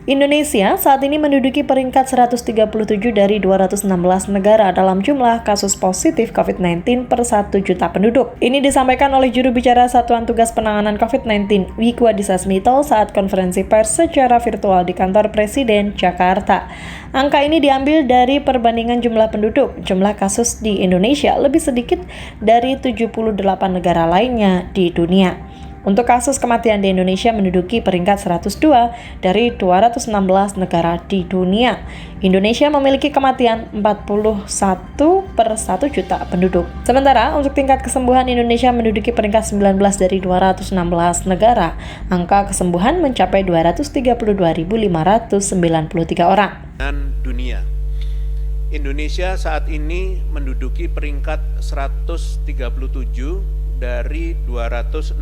Indonesia saat ini menduduki peringkat 137 dari 216 negara dalam jumlah kasus positif COVID-19 per 1 juta penduduk. Ini disampaikan oleh juru bicara Satuan Tugas Penanganan COVID-19, Wiku Adhisa Smito saat konferensi pers secara virtual di kantor Presiden, Jakarta. Angka ini diambil dari perbandingan jumlah penduduk. Jumlah kasus di Indonesia lebih sedikit dari 78 negara lainnya di dunia. Untuk kasus kematian di Indonesia menduduki peringkat 102 dari 216 negara di dunia. Indonesia memiliki kematian 41 per 1 juta penduduk. Sementara untuk tingkat kesembuhan Indonesia menduduki peringkat 19 dari 216 negara. Angka kesembuhan mencapai 232.593 orang. Dunia. Indonesia saat ini menduduki peringkat 137 dari 216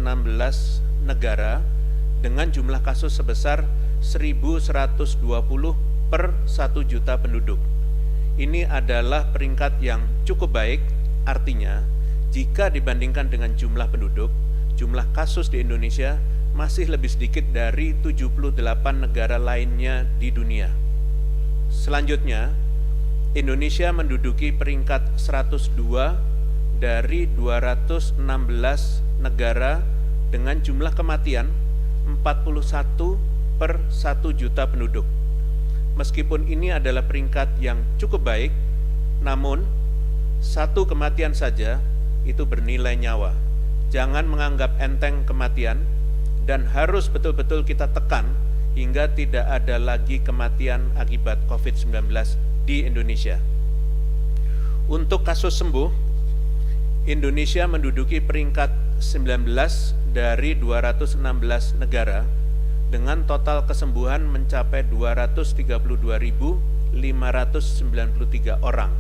negara dengan jumlah kasus sebesar 1.120 per 1 juta penduduk. Ini adalah peringkat yang cukup baik, artinya jika dibandingkan dengan jumlah penduduk, jumlah kasus di Indonesia masih lebih sedikit dari 78 negara lainnya di dunia. Selanjutnya, Indonesia menduduki peringkat 102 dari 216 negara dengan jumlah kematian 41 per 1 juta penduduk. Meskipun ini adalah peringkat yang cukup baik, namun satu kematian saja itu bernilai nyawa. Jangan menganggap enteng kematian dan harus betul-betul kita tekan hingga tidak ada lagi kematian akibat COVID-19 di Indonesia. Untuk kasus sembuh, Indonesia menduduki peringkat 19 dari 216 negara dengan total kesembuhan mencapai 232.593 orang.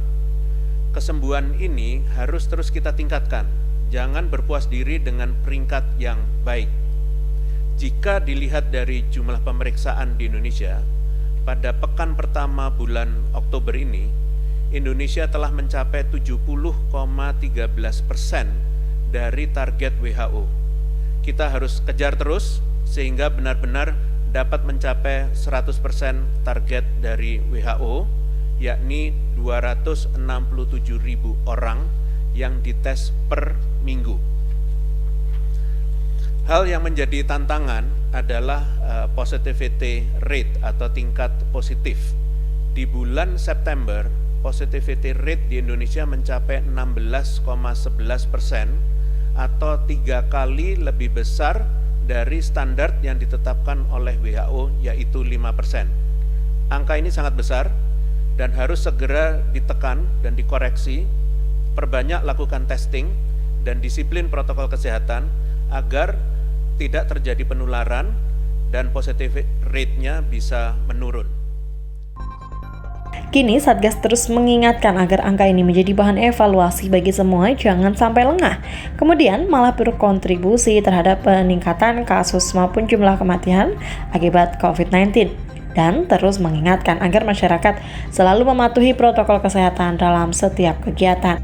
Kesembuhan ini harus terus kita tingkatkan. Jangan berpuas diri dengan peringkat yang baik. Jika dilihat dari jumlah pemeriksaan di Indonesia, pada pekan pertama bulan Oktober ini, Indonesia telah mencapai 70,13% dari target WHO. Kita harus kejar terus sehingga benar-benar dapat mencapai 100% target dari WHO, yakni 267.000 orang yang dites per minggu. Hal yang menjadi tantangan adalah positivity rate atau tingkat positif. Di bulan September, positivity rate di Indonesia mencapai 16,11% atau 3 kali lebih besar dari standar yang ditetapkan oleh WHO, yaitu 5%. Angka ini sangat besar dan harus segera ditekan dan dikoreksi. Perbanyak lakukan testing dan disiplin protokol kesehatan agar tidak terjadi penularan dan positivity rate-nya bisa menurun. Kini Satgas terus mengingatkan agar angka ini menjadi bahan evaluasi bagi semua, jangan sampai lengah. Kemudian malah berkontribusi terhadap peningkatan kasus maupun jumlah kematian akibat COVID-19. Dan terus mengingatkan agar masyarakat selalu mematuhi protokol kesehatan dalam setiap kegiatan.